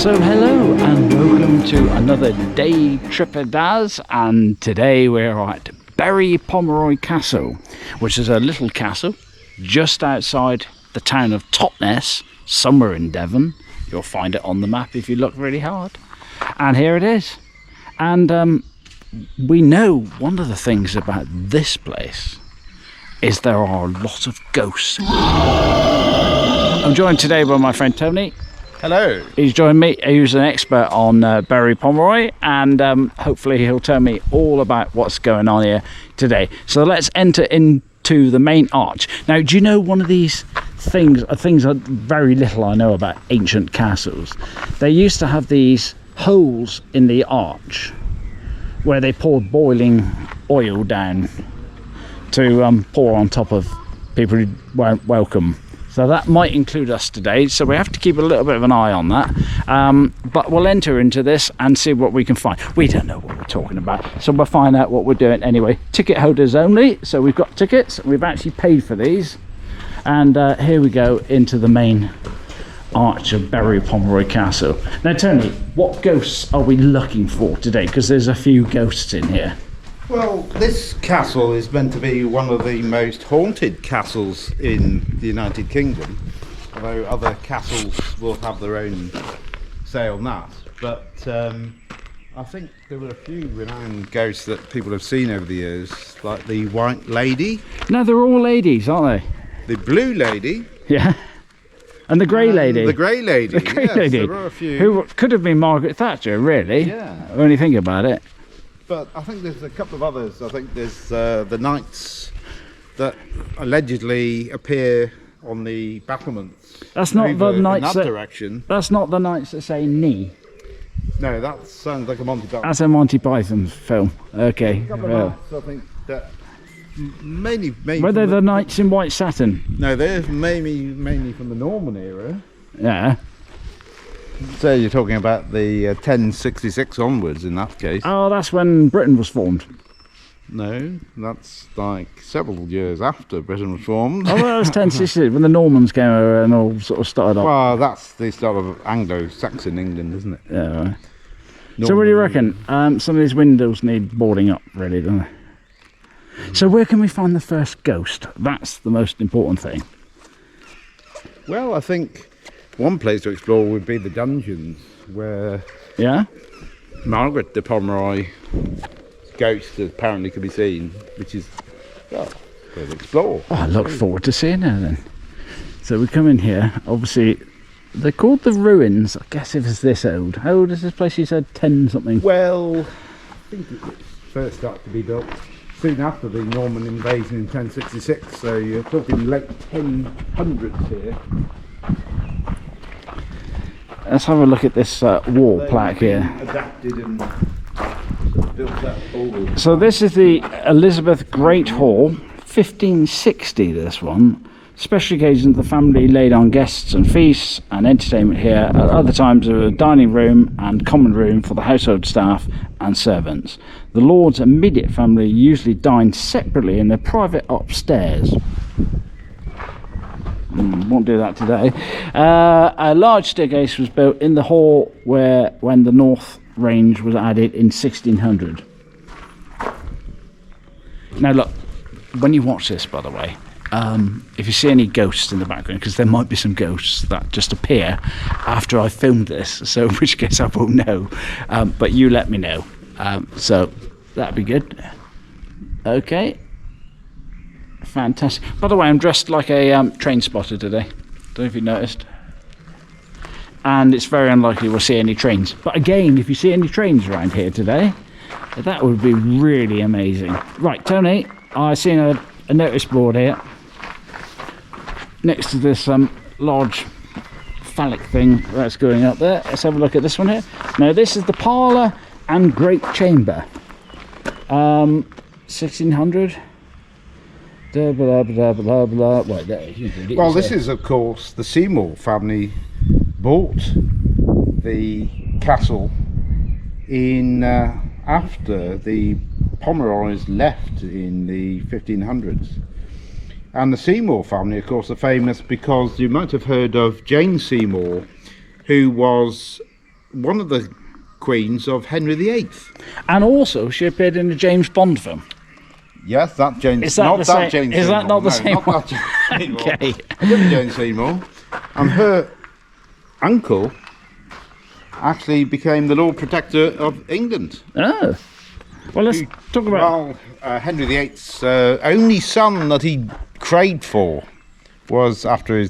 So hello and welcome to another day trip-a-daz, and today we're at Berry Pomeroy Castle, which is a little castle just outside the town of Totnes, somewhere in Devon. You'll find it on the map if you look really hard. And here it is. And we know one of the things about this place is there are a lot of ghosts. I'm joined today by my friend Tony. Hello. He's joined me. He's an expert on Berry Pomeroy, and hopefully he'll tell me all about what's going on here today. So let's enter into the main arch. Now, do you know one of these things are very little I know about ancient castles? They used to have these holes in the arch where they poured boiling oil down to pour on top of people who weren't welcome. So that might include us today, so we have to keep a little bit of an eye on that. But we'll enter into this and see what we can find. We don't know what we're talking about, so we'll find out what we're doing anyway. Ticket holders only, so we've got tickets. We've actually paid for these. And here we go into the main arch of Berry Pomeroy Castle. Now, Tony, what ghosts are we looking for today? Because there's a few ghosts in here. Well, this castle is meant to be one of the most haunted castles in the United Kingdom, although other castles will have their own say on that. But I think there were a few renowned ghosts that people have seen over the years, like the White Lady. No, they're all ladies, aren't they? The Blue Lady. Yeah. And the Grey Lady. The Grey Lady. The Grey Lady. There were a few. Who could have been Margaret Thatcher, really. Yeah. When you think about it. But I think there's a couple of others. I think there's the knights that allegedly appear on the battlements. That's not the knights in that direction. That's not the knights that say knee. No, that sounds like a Monty Python. That's a Monty Python film. Okay. A couple of knights, I think that mainly. Were they the knights in white satin? No, they're mainly from the Norman era. Yeah. So you're talking about the 1066 onwards in that case. Oh, that's when Britain was formed. No, that's like several years after Britain was formed. Oh, well, it was 1066 when the Normans came over and all sort of started off. Well, that's the start of Anglo-Saxon England, isn't it? Yeah. Right. So what do you reckon? Some of these windows need boarding up, really, don't they? So where can we find the first ghost? That's the most important thing. Well, I think one place to explore would be the dungeons, where Margaret de Pomeroy ghost apparently could be seen, which is, well, where to explore. Oh, I look forward to seeing her then. So we come in here, obviously they're called the ruins. I guess if it's this old. How old is this place? You said 10 something. Well, I think it first started to be built soon after the Norman invasion in 1066, so you're talking late 1000s here. Let's have a look at this wall plaque here. Adapted and built up all. So this is the Elizabeth Great Hall, 1560 this one. Special occasions the family laid on guests and feasts and entertainment here. At other times there was a dining room and common room for the household staff and servants. The Lord's immediate family usually dined separately in their private upstairs. Won't do that today. A large staircase was built in the hall when the north range was added in 1600. Now look, when you watch this, by the way, if you see any ghosts in the background, because there might be some ghosts that just appear after I filmed this, so in which case I won't know, but you let me know. So that'd be good. Okay. Fantastic. By the way, I'm dressed like a train spotter today. Don't know if you noticed. And it's very unlikely we'll see any trains. But again, if you see any trains around here today, that would be really amazing. Right, Tony, I've seen a notice board here next to this large phallic thing that's going up there. Let's have a look at this one here. Now, this is the parlour and great chamber. 1600. Blah, blah, blah, blah, blah. Well, this is, of course, the Seymour family bought the castle in after the Pomeroys left in the 1500s. And the Seymour family, of course, are famous because you might have heard of Jane Seymour, who was one of the queens of Henry VIII. And also, she appeared in a James Bond film. Yes, that Jane. Is that not the that same? Jane Is that Seymour. not the No, same not one? that Jane Seymour. Okay. Different Jane Seymour. And her uncle actually became the Lord Protector of England. Oh. Well, let's talk about... Well, Henry VIII's only son that he craved for was after his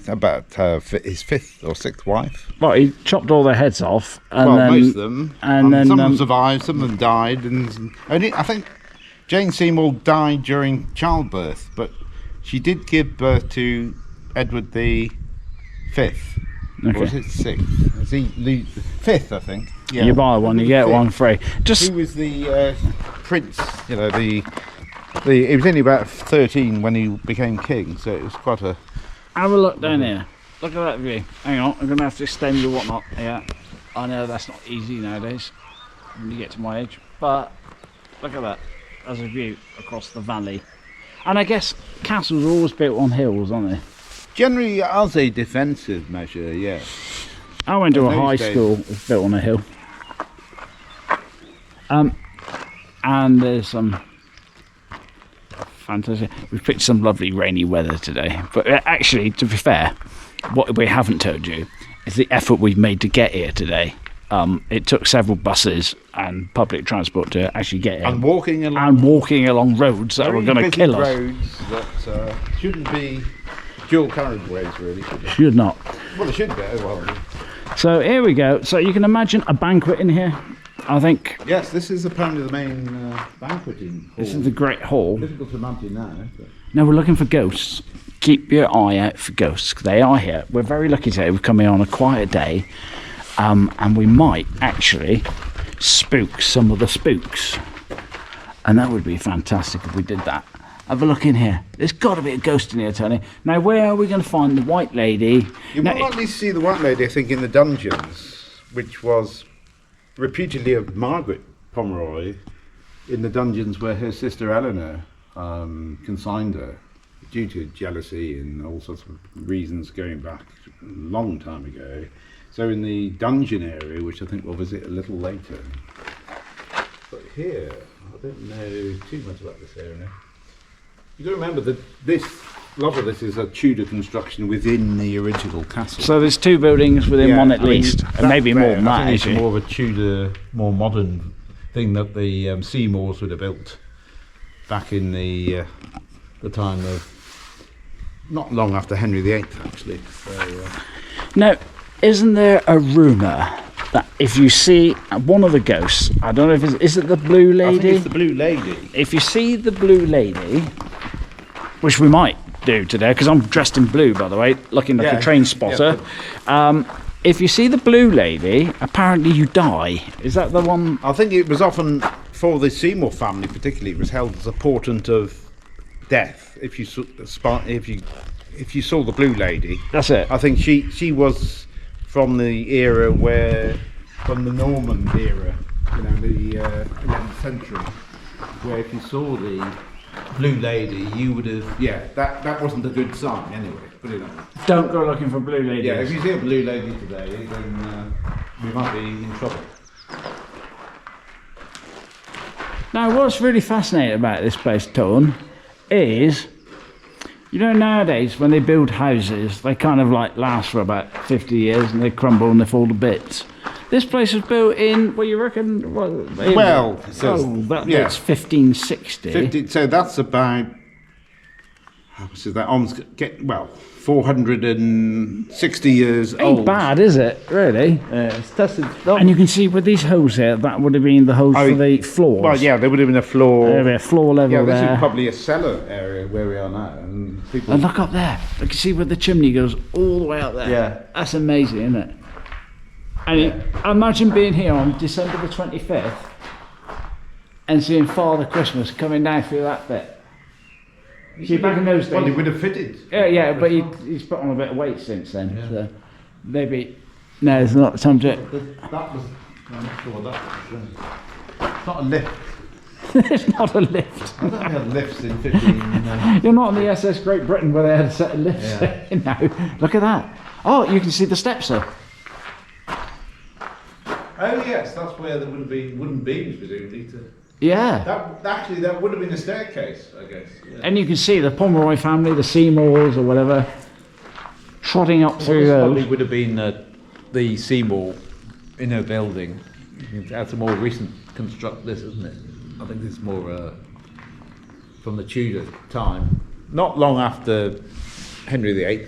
fifth or sixth wife. Well, he chopped all their heads off. And Well, then, most of them. And then some of them survived, some of them died. And only, I think Jane Seymour died during childbirth, but she did give birth to Edward the Fifth. Okay. Or was it sixth? Is he fifth, I think. Yeah. You buy one, you get one free. He was the prince, you know, he was only about 13 when he became king, so it was quite a... Have a look down here. Look at that view. Hang on, I'm going to have to extend the whatnot. Yeah, I know that's not easy nowadays when you get to my age, but look at that. There's a view across the valley. And I guess castles are always built on hills, aren't they? Generally as a defensive measure, yes. I went to a In high those days. school that's built on a hill. And there's some fantastic. We've picked some lovely rainy weather today, but actually, to be fair, what we haven't told you is the effort we've made to get here today. It took several buses and public transport to actually get here, And walking along roads that were very going to busy kill us. roads that shouldn't be dual carriageways, really. Should they? Should not. Well, they should be. Well, So here we go. So you can imagine a banquet in here. I think yes, this is apparently the main banqueting hall. this is the Great Hall. Difficult to imagine now. But... Now we're looking for ghosts. Keep your eye out for ghosts. They are here. We're very lucky today. We've come here on a quiet day, and we might actually spook some of the spooks. And that would be fantastic if we did that. Have a look in here. There's got to be a ghost in here, Tony. Now, where are we going to find the White Lady? You Now, will likely see the White Lady, I think, in the dungeons, which was reputedly of Margaret Pomeroy, in the dungeons where her sister Eleanor consigned her due to jealousy and all sorts of reasons going back a long time ago. So in the dungeon area, which I think we'll visit a little later. But here, I don't know too much about this area. You got to remember that a lot of this is a Tudor construction within the original castle. So there's two buildings within one at least, and maybe more than that. I think it's actually. more of a Tudor, more modern thing that the Seymours would have built back in the time of not long after Henry VIII, actually. So, Now, isn't there a rumour that if you see one of the ghosts, I don't know if is it the Blue I Lady? think it's the Blue Lady. If you see the Blue Lady, which we might do today, because I'm dressed in blue, by the way, looking like Yeah. a train spotter. Yeah. If you see the Blue Lady, apparently you die. Is that the one? I think it was often, for the Seymour family particularly, it was held as a portent of death. If you saw the Blue Lady, That's it. I think she was from the era from the Norman era, you know, the 11th century, where if you saw the Blue Lady, you would have, that wasn't a good sign anyway, put it that way. Don't go looking for Blue Ladies. Yeah, if you see a Blue Lady today, then we might be in trouble. Now, what's really fascinating about this place, Tone, is, you know, nowadays when they build houses, they kind of like last for about 50 years and they crumble and they fall to bits. This place was built in, what you reckon? That's 1560. So that's about, how much is that? Almost 460 years Ain't old. bad, is it? Really? It's tested. And you can see with these holes here, that would have been the holes for the floors. Well, yeah, there would have been a floor. There'd be a floor level Yeah, this there. is probably a cellar area where we are now. And people. And look up there. You can see where the chimney goes all the way up there. Yeah. That's amazing, isn't it? And imagine being here on December the 25th and seeing Father Christmas coming down through that bit. See, back in those days. Well, he would have fitted. Yeah, but he's put on a bit of weight since then. Yeah. So maybe. No, it's not time to. That was. I'm not sure that was. It's not a lift. It's not a lift. I don't think they had lifts in 15. You're not on the SS Great Britain where they had a set of lifts. Yeah. No, look at that. Oh, you can see the steps there. Oh yes, that's where there would have been wooden beams, presumably. Yeah. That would have been a staircase, I guess. Yeah. And you can see the Pomeroy family, the Seymours or whatever, trotting up through This those. probably would have been the Seymour inner building. That's a more recent construct, this, isn't it? I think this is more from the Tudor time. Not long after Henry VIII.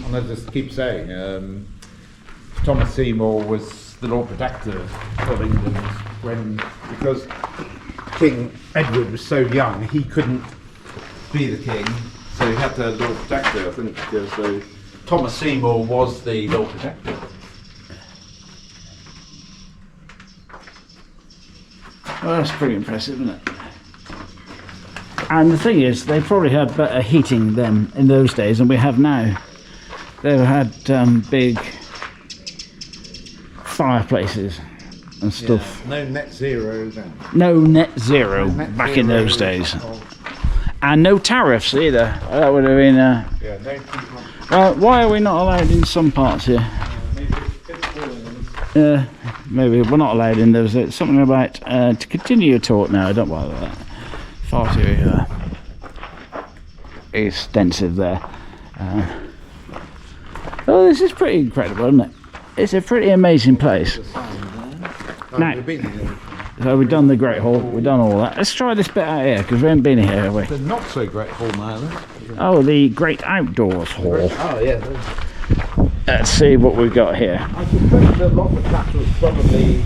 And I just keep saying, Thomas Seymour was the Lord Protector of England Because King Edward was so young, he couldn't be the king, so he had to Lord Protector, I think. So Thomas Seymour was the Lord Protector. Well, that's pretty impressive, isn't it? And the thing is, they probably had better heating then in those days than we have now. They had big fireplaces and stuff. no net zero then. No net zero back in those days. And no tariffs either. That would have been... Yeah, no. well, why are we not allowed in some parts here? Maybe we're not allowed in those. It's something about to continue your talk now. Don't bother with that. Far too extensive there. Oh, this is pretty incredible, isn't it? It's a pretty amazing place. Now, so we've done the Great Hall. We've done all that. Let's try this bit out here because we haven't been here, have we? The not so great hall now, then. Oh, the Great Outdoors Hall. Oh yeah. Let's see what we've got here. I suspect that a lot of the castles probably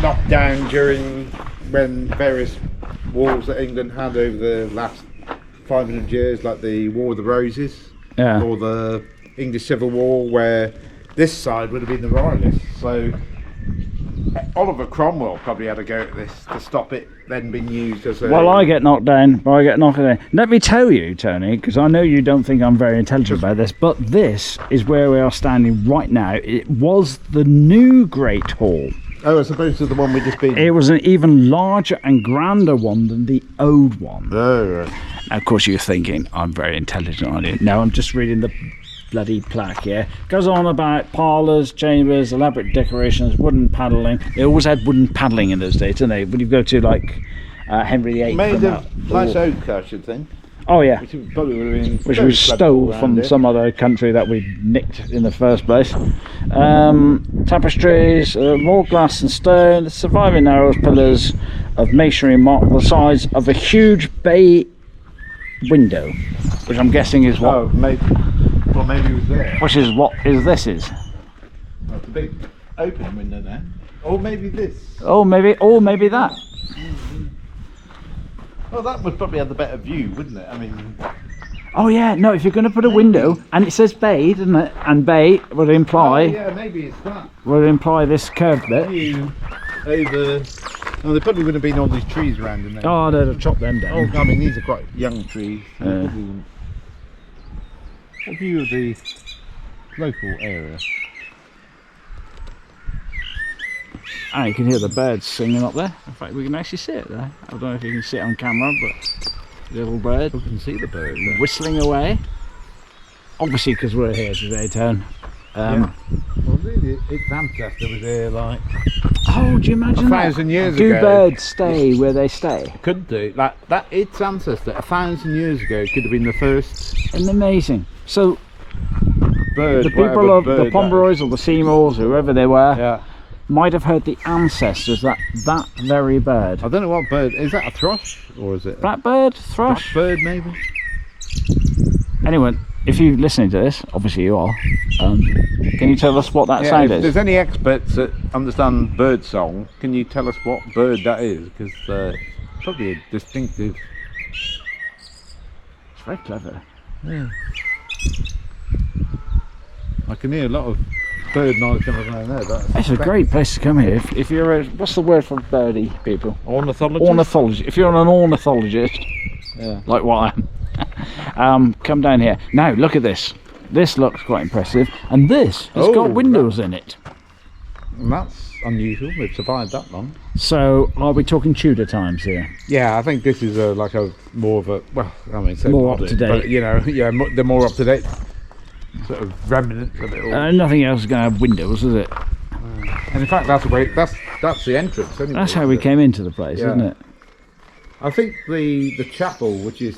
knocked down during when various wars that England had over the last 500 years, like the War of the Roses, or the English Civil War, where this side would have been the Royalists. So Oliver Cromwell probably had to go at this to stop it then being used as a... Well, I get knocked down, Let me tell you, Tony, because I know you don't think I'm very intelligent about this, but this is where we are standing right now. It was the new Great Hall. Oh, as opposed to the one we just been... It was an even larger and grander one than the old one. Oh, right. And of course you're thinking, I'm very intelligent, aren't you? No, I'm just reading the bloody plaque here. Goes on about parlours, chambers, elaborate decorations, wooden panelling. They always had wooden panelling in those days, didn't they? When you go to like Henry VIII. Made of nice oak, I should think. Oh yeah. Which probably would have been... Which we stole from some other country that we nicked in the first place. Tapestries, more glass and stone, surviving narrow pillars of masonry mark the size of a huge bay window, which I'm guessing is what... Oh, maybe... Well, maybe it was there. Which is what is this is. Oh, it's a big open window there. Or maybe this. Oh, maybe that. Well, that would probably have the better view, wouldn't it? I mean... Oh yeah, no, if you're going to put a window, and it says bay, doesn't it? And bay would imply... Oh, yeah, maybe it's that. Would imply this curved bit. View over... Oh, there probably would have been all these trees around in there. Oh, they'd have chopped them down. Oh, I mean, these are quite young trees. What view of the local area? Ah, you can hear the birds singing up there. In fact, we can actually see it there. I don't know if you can see it on camera, but little bird. We can see the bird whistling away. Obviously, because we're here today, Tone. Yeah. Well, really, its ancestor was here like... Oh, do you imagine 1,000 years ago? Do birds stay where they stay? Could do. Like that, its ancestor 1,000 years ago could have been the first. And amazing. So, Bird, the people of the Pomeroys or the Seymours, whoever they were, might have heard the ancestors that very bird. I don't know what bird. Is that a thrush or is it Blackbird, thrush, blackbird maybe? Anyway, if you're listening to this, obviously you are. Can you tell us what that sound If is? there's any experts that understand bird song, can you tell us what bird that is? Because probably a distinctive. It's very clever. Yeah. I can hear a lot of bird noise coming around there. It's a great place to come here. If you're a, what's the word for birdie people? Ornithologist. Ornithologist. If you're an ornithologist, like what I am, come down here. Now look at this. This looks quite impressive, and this has got windows in it. And that's unusual. They've survived that long. So, are we talking Tudor times here? Yeah, I think this is like a more of a so more modern, up to date. But, you know, they're more up to date. Sort of remnants of it all. Nothing else is going to have windows, is it? And in fact, that's the entrance. Anyway, That's how we came into the place, Yeah. isn't it? I think the chapel, which is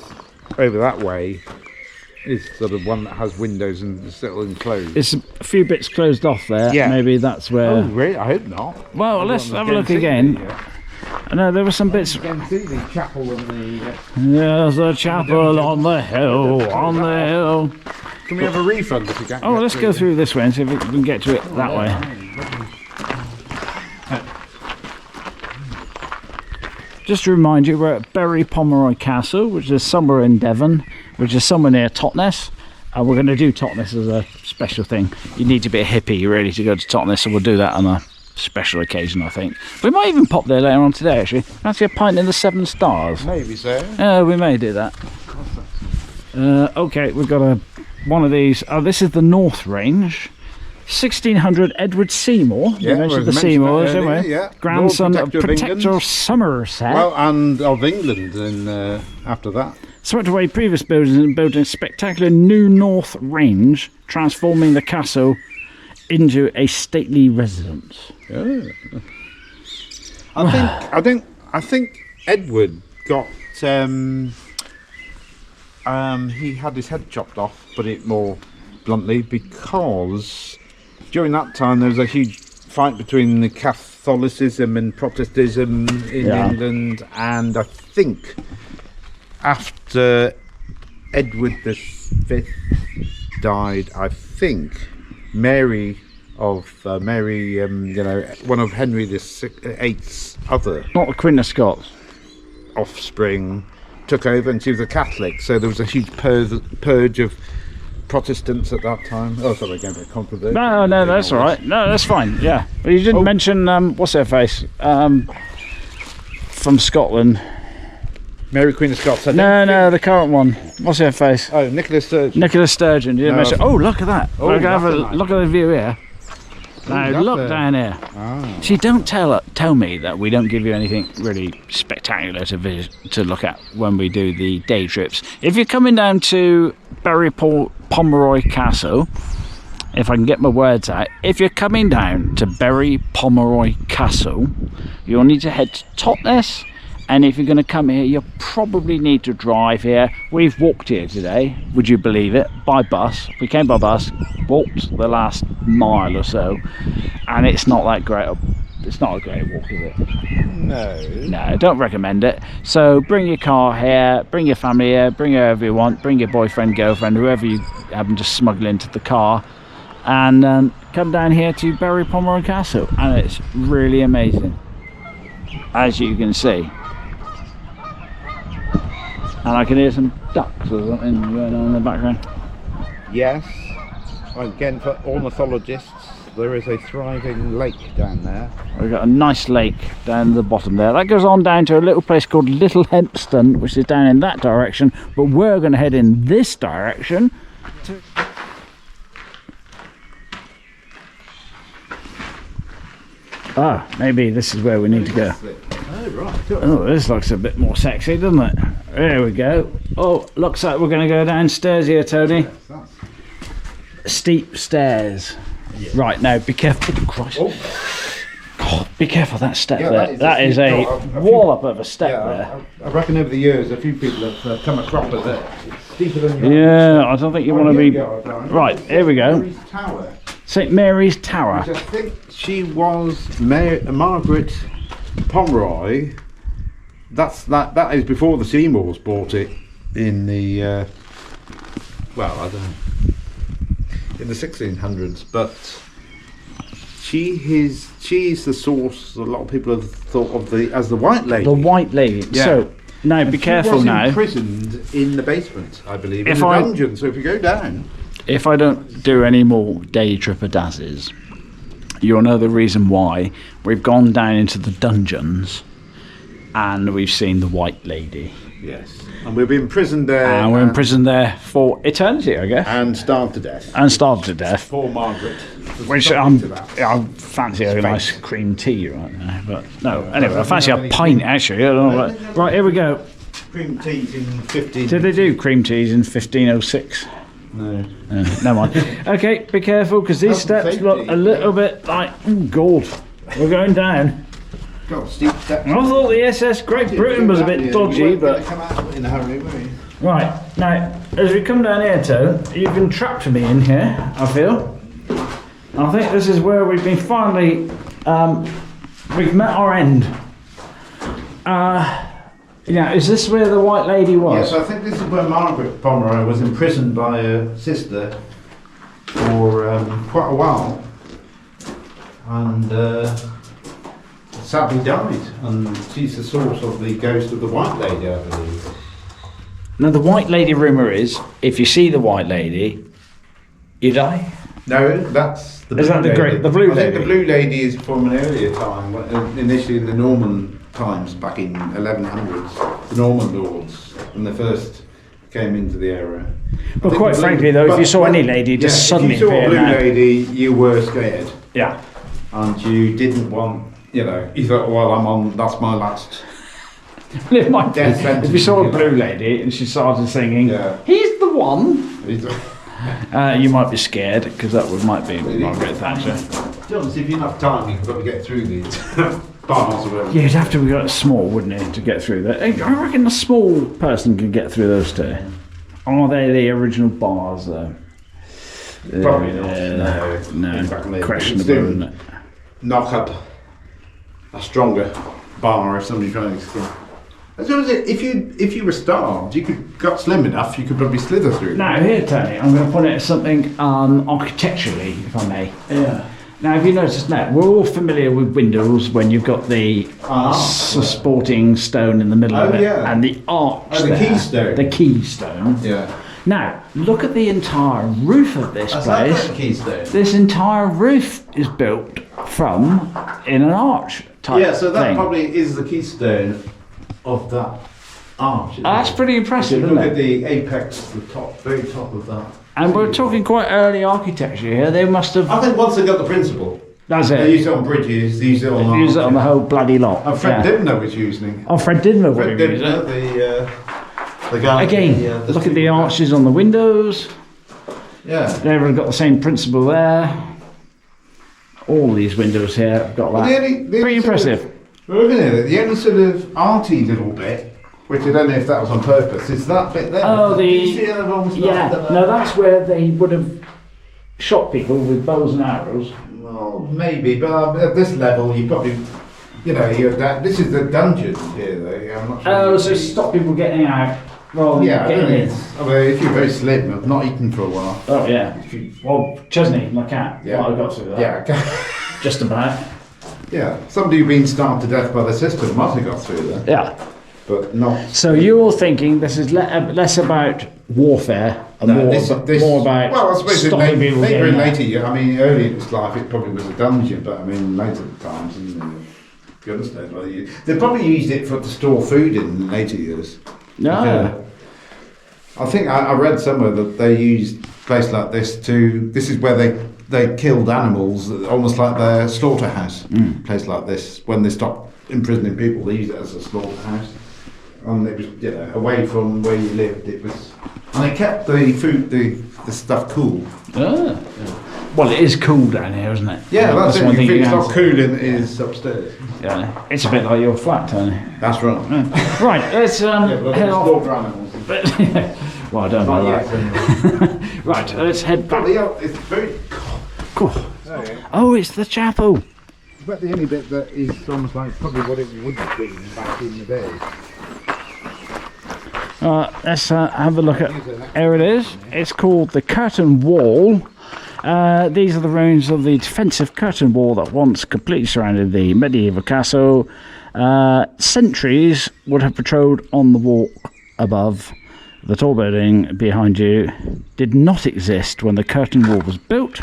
over that way, is sort of one that has windows and is still enclosed. It's a few bits closed off there. Yeah. Maybe that's where. Oh, really? I hope not. Well, let's have a look again. I know there were some bits. You can see the chapel and the. There's a chapel on the hill, on the hill. Can we have a refund if you can? Oh, let's go through this way and see if we can get to it that way. Just to remind you, we're at Berry Pomeroy Castle, which is somewhere in Devon, which is somewhere near Totnes. And we're going to do Totnes as a special thing. You need to be a hippie really to go to Totnes, so we'll do that on a special occasion, I think. We might even pop there later on today, actually. Fancy a pint in the 7 Stars. Maybe so. We may do that. Okay, we've got one of these. Oh, this is the North Range. 1600 Edward Seymour. Yeah, you mentioned the that Seymours, didn't earlier, we? yeah. Grandson Lord of Protector of Protector England. of Somerset. Well, and of England, and after that. Swept away previous buildings and built a spectacular new North Range, transforming the castle into a stately residence. I think Edward got he had his head chopped off, put it more bluntly, because during that time there was a huge fight between the Catholicism and Protestantism in England, and I think after Edward V died, I think Mary, one of Henry VIII's other Not the Queen of Scots. offspring, took over, and she was a Catholic. So there was a huge purge of Protestants at that time. Oh, sorry, again, a bit controversial. No, that's all right. No, that's fine. Yeah, but you didn't mention what's her face from Scotland. Mary Queen of Scots. No, the current one. What's her face? Oh, Nicola Sturgeon. Nicola Sturgeon. You didn't No, mention. Oh, look at that. Oh, Look, have a that's a nice look at the view here. Now that's look a- down here. Ah. See, don't tell me that we don't give you anything really spectacular to look at when we do the day trips. If you're coming down to Berry Pomeroy Castle, if I can get my words out, if you're coming down to Berry Pomeroy Castle, you'll need to head to Totnes. And if you're going to come here, you probably need to drive here. We've walked here today, would you believe it, by bus. We came by bus, walked the last mile or so, and it's not that great. It's not a great walk, is it? No, don't recommend it. So bring your car here, bring your family here, bring whoever you want, bring your boyfriend, girlfriend, whoever you happen to smuggle into the car, and come down here to Berry Pomeroy Castle, and it's really amazing, as you can see. And I can hear some ducks or something going on in the background. Yes. Again, for ornithologists, there is a thriving lake down there. We've got a nice lake down the bottom there. That goes on down to a little place called Little Hempston, which is down in that direction. But we're going to head in this direction. Ah, maybe this is where we need to go. Oh, right. Oh, this looks a bit more sexy, doesn't it? There we go. Oh, looks like we're going to go downstairs here, Tony. Steep stairs. Yeah. Right, now be careful. Oh, Christ. God, be careful that step there. That is a wallop of a step there. I reckon over the years a few people have come across it. It's steeper than you Yeah, I don't think you want to be... Right, here we go. Mary's Tower. St Mary's Tower. Which I think she was Margaret Pomeroy. That is before the Seymours bought it in the well, I don't know, in the 1600s. But she's the source. A lot of people have thought of as the White Lady. The White Lady. Yeah. So now And be she careful was now. Imprisoned in the basement, I believe, in If the I- dungeon. So if you go down. If I don't do any more day tripper-dazzes, you'll know the reason why. We've gone down into the dungeons and we've seen the White Lady. Yes. And we'll be imprisoned there. And we're imprisoned there for eternity, I guess. And starved to death. And starved to death. Poor Margaret. Which I fancy a nice cream tea right now. But no, anyway, I fancy a pint actually. I don't know. Right, here we go. Cream teas in 15. Did they do cream teas in 1506? No. Never mind. Okay, be careful because these Health and steps look safety, a little bit like, oh god, We're going down. Got steep steps. I thought the SS Great Britain was a bit dodgy, but... come out in a hurry, were you? Right, now, as we come down here, Toe, you've entrapped me in here, I feel. I think this is where we've been finally... we've met our end. Yeah, is this where the White Lady was? Yes, I think this is where Margaret Pomeroy was imprisoned by her sister for quite a while. And sadly died. And she's the source of the ghost of the White Lady, I believe. Now, the White Lady rumour is, if you see the White Lady, you die. No, that's the Is that the Lady. the Blue I Lady? think the Blue Lady is from an earlier time, initially in the Norman times, back in 1100s. The Norman lords, when they first came into the area. But quite frankly, though, if you saw any lady just suddenly if you saw a appear Blue now... Lady, you were scared. Yeah. And you didn't want, you thought, well, that's my last. It might be. Death sentence, If you saw a Blue Lady and she started singing, Yeah. he's the one, you might be scared, because might be Margaret Thatcher. To be honest, if you have time, you can probably get through these bars or whatever. Yeah, you'd have to be small, wouldn't you, to get through that? I reckon a small person can get through those two. Are they the original bars, though? Probably not. No, questionable, isn't it? Knock up a stronger bar if somebody trying to escape. As well as if you were starved, got slim enough, you could probably slither through. Now, here, Tony, I'm going to put it as something architecturally, if I may. Yeah. Now, if you notice now, we're all familiar with windows when you've got the sporting stone in the middle of it, and the arch the keystone. The keystone. Yeah. Now, look at the entire roof of this place. The keystone. This entire roof is built in an arch type Yeah, so that thing. probably is the keystone of that arch. That's pretty impressive, Look isn't at it? the apex, the top, very top of that. And we're talking quite early architecture here. They must have... I think once they got the principle, That's they it. used it on bridges, they used it on Use it on the whole bloody lot. And Fred Yeah. Dibner was using it. Oh, Fred Didner would Fred have used Dibner, it. the guy. Again, look at the arches on the windows. Yeah. They've got the same principle there. All these windows here have got that. Pretty impressive. Looking at it, the only sort of arty little bit, which I don't know if that was on purpose, is that bit there. Oh, You see how they've almost yeah. left No, that's where they would have shot people with bows and arrows. Well, maybe, but at this level, you probably, this is the dungeon here, though. I'm not sure. Oh, so stop people getting out rather than Yeah, I getting don't in. know. I mean, if you're very slim, I've not eaten for a while. Oh yeah. Well, Chesney, my cat. Yeah. Well, I got through that. Yeah, Just about. yeah. Somebody who'd been starved to death by the system might have got through there, Yeah. but not. So you're thinking this is less about warfare and more about well, I suppose stopping people later getting in out. later, I mean, early in its life, it probably was a dungeon, but I mean, later times, goodness knows whether they probably used it to store food in later years. No. Yeah. I think I read somewhere that they used a place like this this is where they killed animals, almost like their slaughterhouse. Place like this, when they stopped imprisoning people, they used it as a slaughterhouse. And it was, away from where you lived, it was, and they kept the food, the stuff cool. Ah. Well, it is cool down here, isn't it? Yeah, that's it. one You thing think it's can not cool in is upstairs. Yeah, it's a bit like your flat, Tony. That's right. Right, let's head off. Slaughter animals. Well, I don't know that. Right, let's head back. It's very Cool. Oh, it's the chapel. But the only bit that is almost like probably what it would have been back in the day. Let's have a look at. Here it is. It's called the Curtain Wall. These are the ruins of the defensive curtain wall that once completely surrounded the medieval castle. Sentries would have patrolled on the wall above. The tall building behind you did not exist when the curtain wall was built.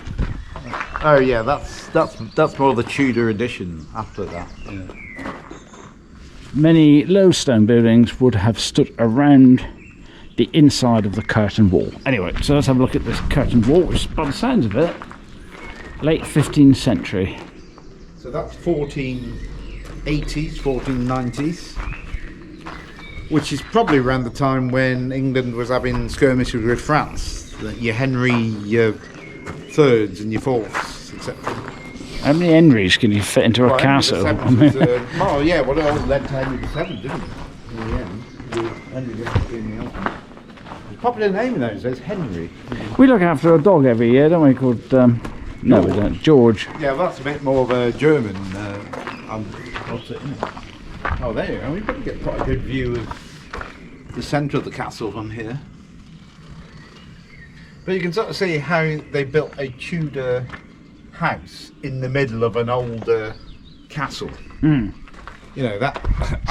Oh yeah, that's more the Tudor edition after that. Yeah. Many low stone buildings would have stood around the inside of the curtain wall. Anyway, so let's have a look at this curtain wall, which by the sounds of it, late 15th century. So that's 1480s, 1490s, which is probably around the time when England was having skirmishes with France. Your Henry, your thirds and your fourths, etc. How many Henrys can you fit into a Well, castle? Henry the Seventh was, well, yeah, well, it all led to Henry the Seventh, didn't it? In the end, Henry the Seventh being the ultimate. The popular name in those days, Henry. We look after a dog every year, don't we? Called no, we don't. George. Yeah, well, that's a bit more of a German. What's it? Oh, there you go. We've got to get quite a good view of the centre of the castle from here. But you can sort of see how they built a Tudor house in the middle of an older castle. Mm. You know that.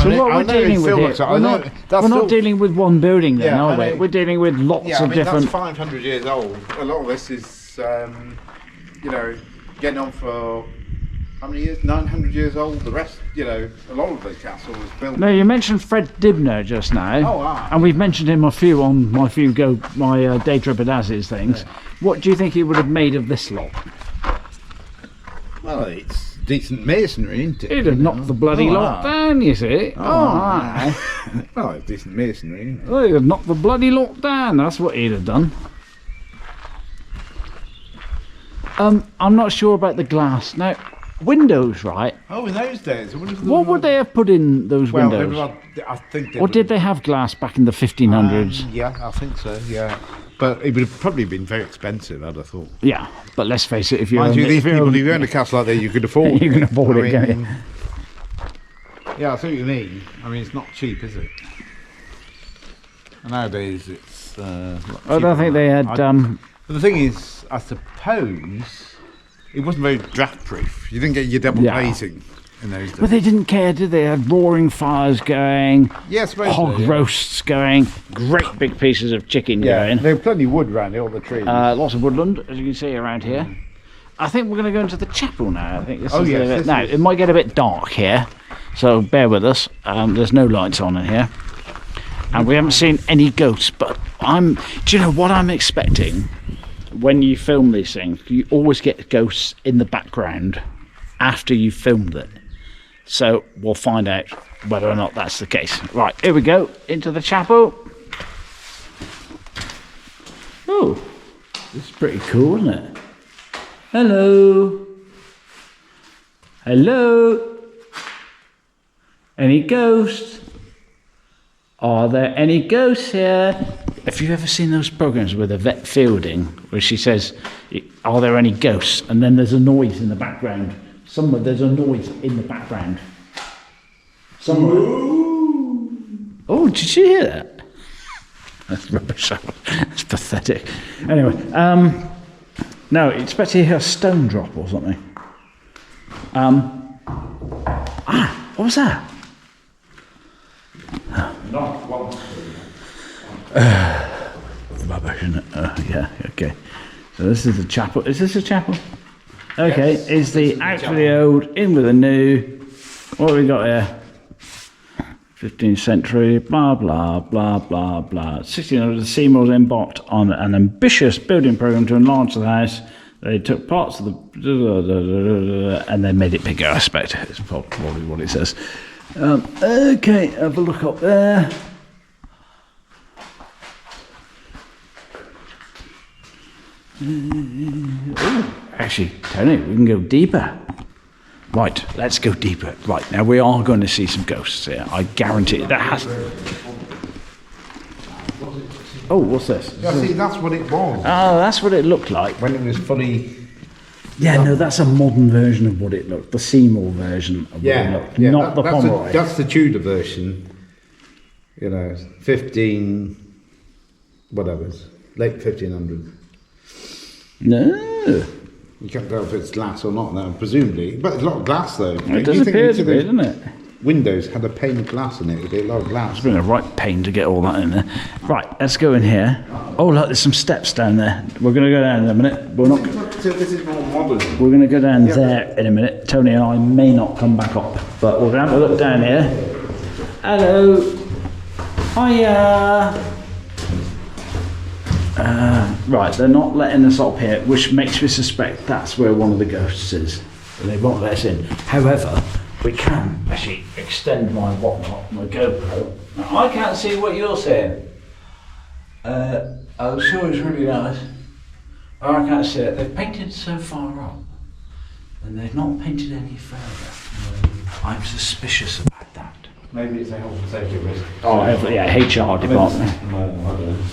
So what we're dealing with here, we're not dealing with one building then, are we? We're dealing with lots of different... That's 500 years old. A lot of this is, you know, getting on for how many years? 900 years old. The rest, you know, a lot of the castle was built. No, you mentioned Fred Dibner just now. Oh, and we've mentioned him a few on my day trip at Az's things. Yeah. What do you think he would have made of this lot? Well, it's decent masonry, isn't it? He'd have knocked the bloody lot down, you see. Well, it's decent masonry, isn't it? Well, he'd have knocked the bloody lot down. That's what he'd have done. I'm not sure about the glass. Now, windows, right? Oh, in those days. What would they have put in those windows? I think or did they have glass back in the 1500s? Yeah, I think so, yeah. But it would have probably been very expensive, I'd have thought. Yeah, but let's face it, if you're... Mind you, these people, if you own a castle like that, you could afford it. You can afford it, can't you? Yeah, I see what you mean. I mean, it's not cheap, is it? Nowadays, it's... I don't think they had... But the thing is, I suppose, it wasn't very draft-proof. You didn't get your double glazing in those days. But they didn't care, did they? They had roaring fires going, hog roasts going, great big pieces of chicken going. There were plenty of wood around all the trees. Lots of woodland, as you can see around here. I think we're going to go into the chapel now. I think this is now, it might get a bit dark here, so bear with us. There's no lights on in here. And we haven't seen any ghosts, but do you know what I'm expecting? When you film these things, you always get ghosts in the background after you've filmed it. So we'll find out whether or not that's the case. Right, here we go, into the chapel. Oh, this is pretty cool, isn't it? Hello. Hello. Any ghosts? Are there any ghosts here? Have you ever seen those programs with Yvette Fielding where she says, are there any ghosts? And then there's a noise in the background. Somewhere there's a noise in the background. Somewhere. Oh, did you hear that? That's rubbish. That's pathetic. Anyway, no, expect to hear a stone drop or something. What was that? Not one. Rubbish, isn't it? Yeah, okay. So this is the chapel. Is this a chapel? Okay, yes, is the out with the old, in with the new. What have we got here? 15th century, blah, blah, blah, blah, blah. 1600, the Seymours embarked on an ambitious building programme to enlarge the house. They took parts of the... and they made it bigger, I expect. It's probably what it says. Okay, have a look up there. Actually, Tony, we can go deeper. Right, let's go deeper. Right, now we are going to see some ghosts here. I guarantee it. That has... Oh, what's this? Yeah, see, that's what it was. Oh, that's what it looked like. When it was fully... Yeah, no, that's a modern version of what it looked. The Seymour version of what it looked. Not the Pomeroy. That's the Tudor version. You know, 15... whatever's. Late 1500s. No. You can't tell if it's glass or not now, presumably. But there's a lot of glass, though. It does appear to be, doesn't it? Windows had a pane of glass in it. It would be a lot of glass. It's been a right pain to get all that in there. Right, let's go in here. Oh, look, there's some steps down there. We're going to go down in a minute. We're not. This is more modern. We're going to go down there in a minute. Tony and I may not come back up, but we're going to have a look down here. Hello. Hiya. Right, they're not letting us up here, which makes me suspect that's where one of the ghosts is. They won't let us in. However, we can actually extend my whatnot, my GoPro. Now, I can't see what you're saying. I'm sure it's really nice. I can't see it. They've painted so far up. And they've not painted any further. I'm suspicious about that. Maybe it's a health and safety risk. Oh, yeah, HR department.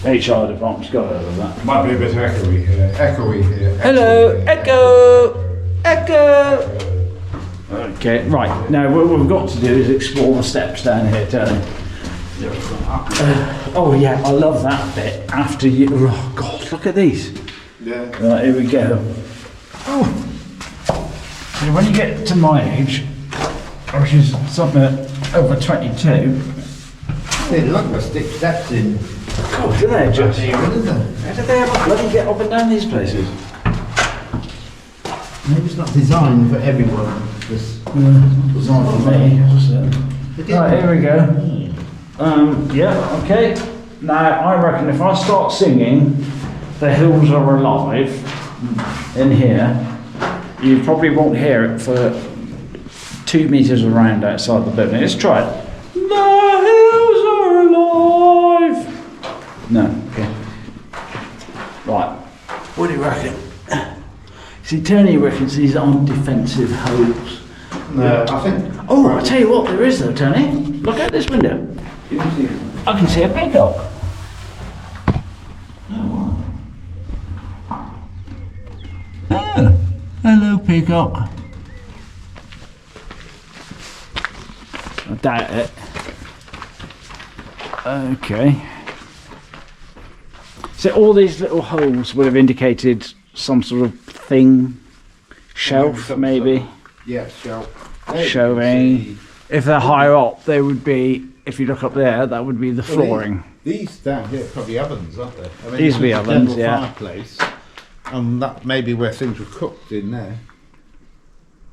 HR department's got over that. Might be a bit echoey here. Hello, echo. Okay, right. Now what we've got to do is explore the steps down here, Tony. Oh yeah, I love that bit. After you, oh God, look at these. Yeah. Right, here we go. Oh. And when you get to my age, which is something over 22. They look like stick steps in. God, do they just? How did they ever bloody get up and down these places? Maybe it's not designed for everyone. This designed for me. Right, here we go. Yeah, okay. Now, I reckon if I start singing The Hills Are Alive in here, you probably won't hear it for 2 meters around outside the building. Let's try it. The hills are alive. No, okay. Right. What do you reckon? See, Tony reckons these aren't defensive holes. No, I think. Oh, I tell you what, there is though, Tony. Look out this window. I can see a peacock. Oh, hello, peacock. I doubt it. Okay. So all these little holes would have indicated some sort of thing, shelf maybe. Yeah, shelf. Showing. If they're higher up, they would be. If you look up there, that would be the flooring. These down here are probably ovens, aren't they? I mean, These would be ovens, yeah. Fireplace, and that may be where things were cooked in there.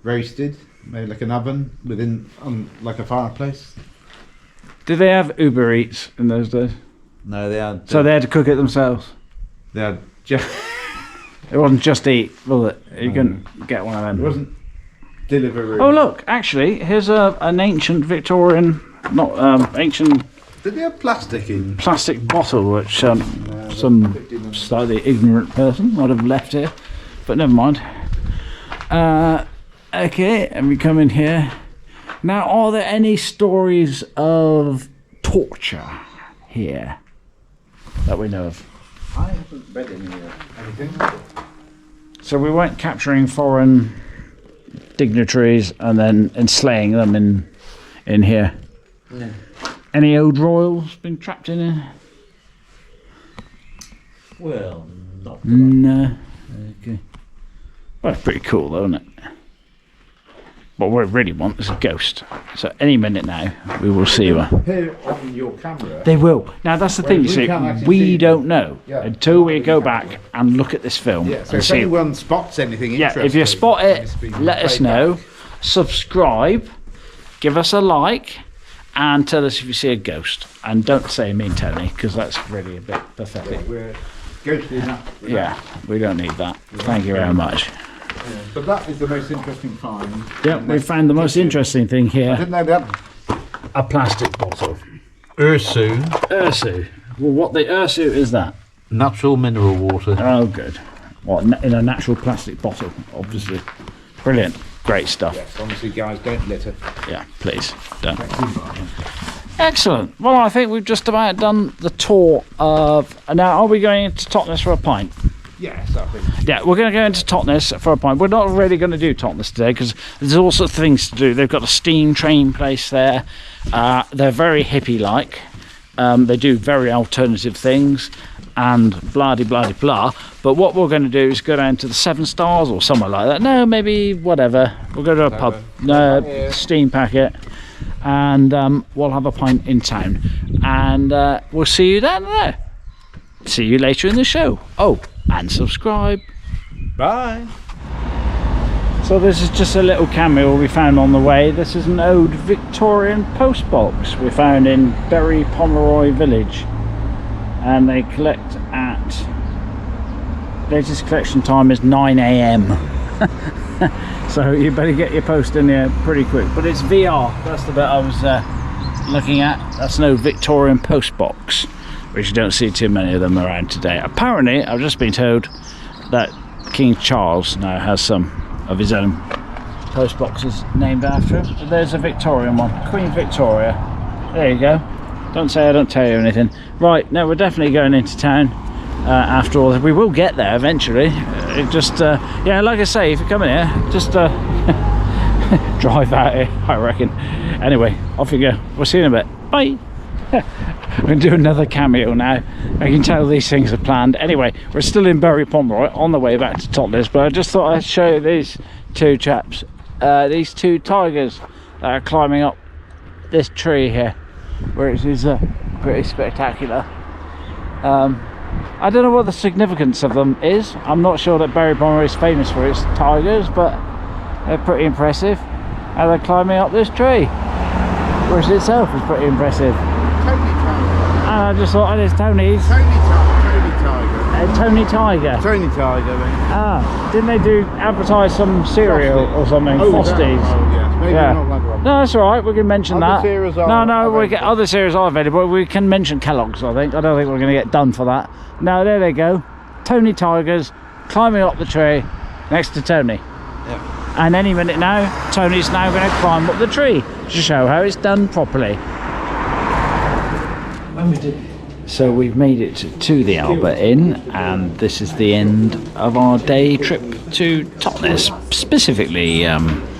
Roasted, maybe like an oven within, like a fireplace. Did they have Uber Eats in those days? No, they had. So they had to cook it themselves. They had just. It wasn't just eat, was it? You couldn't get one of them. It wasn't delivery. Oh look, actually, here's an ancient Victorian, not ancient. Did they have plastic in? Plastic bottle, which some slightly ignorant person might have left here, but never mind. Okay, and we come in here. Now, are there any stories of torture here that we know of? I haven't read anything. So we weren't capturing foreign dignitaries and then enslaying them in here. No. Any old royals been trapped in here? Well, not. No. Okay. Well, it's pretty cool, though, isn't it? What we really want is a ghost. So any minute now, we will see one. Here on your camera. They will. Now that's the thing. You see, we don't know until we go back and look at this film. Yeah. So and if see. anyone spots anything interesting, If you spot it, let us know. Subscribe, give us a like, and tell us if you see a ghost. And don't say me and Tony, because that's really a bit pathetic. Yeah, we're ghosted enough. Yeah, we don't need that. Thank you very much. Yeah. But that is the most interesting find. Yeah, we found the most interesting thing I here. didn't know that. A plastic bottle. Ursu, Ursu. Well, what the Ursu is that? natural mineral water. Oh, good. What, in a natural plastic bottle, obviously. Brilliant. Great stuff. Yes, honestly, guys, don't litter. Yeah, please, don't. Excellent. Well, I think we've just about done the tour of... Now, are we going into Totnes for a pint? Yes, I think. Yeah, we're going to go into Totnes for a pint. We're not really going to do Totnes today because there's all sorts of things to do. They've got a steam train place there. They're very hippie-like. They do very alternative things and blah-de-blah-de-blah. But what we're going to do is go down to the Seven Stars or somewhere like that. No, maybe whatever. We'll go to a pub. No, steam packet. And we'll have a pint in town. And we'll see you down there. See you later in the show. Oh, and subscribe. Bye. So this is just a little cameo we found on the way. This is an old Victorian post box we found in Berry Pomeroy village, and they collect at latest collection time is 9 AM so you better get your post in there pretty quick. But it's VR, that's the bit I was looking at. That's no Victorian post box, which you don't see too many of them around today. Apparently I've just been told that King Charles now has some of his own post boxes named after him. There's a Victorian one, Queen Victoria. There you go. Don't say I don't tell you anything. Right, no, we're definitely going into town after all. We will get there eventually. Yeah, like I say, if you're coming here, just drive out here, I reckon. Anyway, off you go. We'll see you in a bit. Bye. We're going to do another cameo now. I can tell these things are planned. Anyway, we're still in Berry Pomeroy on the way back to Totnes, but I just thought I'd show you these two chaps, these two tigers that are climbing up this tree here, which is pretty spectacular. I don't know what the significance of them is. I'm not sure that Berry Pomeroy is famous for its tigers, but they're pretty impressive. And they're climbing up this tree, which itself is pretty impressive. Tony Tiger. And I just thought, oh, there's Tony's. Tony Tiger. Tony Tiger. Tony Tiger, mate. Ah, didn't they advertise some cereal or something? Frosties. Oh, yeah. Maybe Yeah. not that one. No, that's all right. We can mention Other that. cereals are No, available. other cereals are available. We can mention Kellogg's. I think. I don't think we're going to get done for that. No, there they go. Tony Tigers climbing up the tree next to Tony. Yeah. And any minute now, Tony's now going to climb up the tree to show how it's done properly. So we've made it to the Albert Inn, and this is the end of our day trip to Totnes, specifically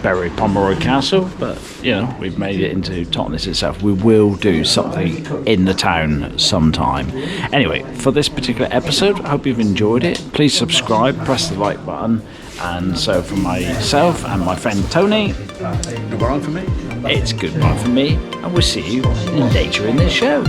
Berry Pomeroy Castle, but you know, we've made it into Totnes itself. We will do something in the town sometime. Anyway, for this particular episode, I hope you've enjoyed it. Please subscribe, press the like button, and so for myself and my friend Tony, Goodbye for me. it's goodbye from me, and we'll see you later in the show.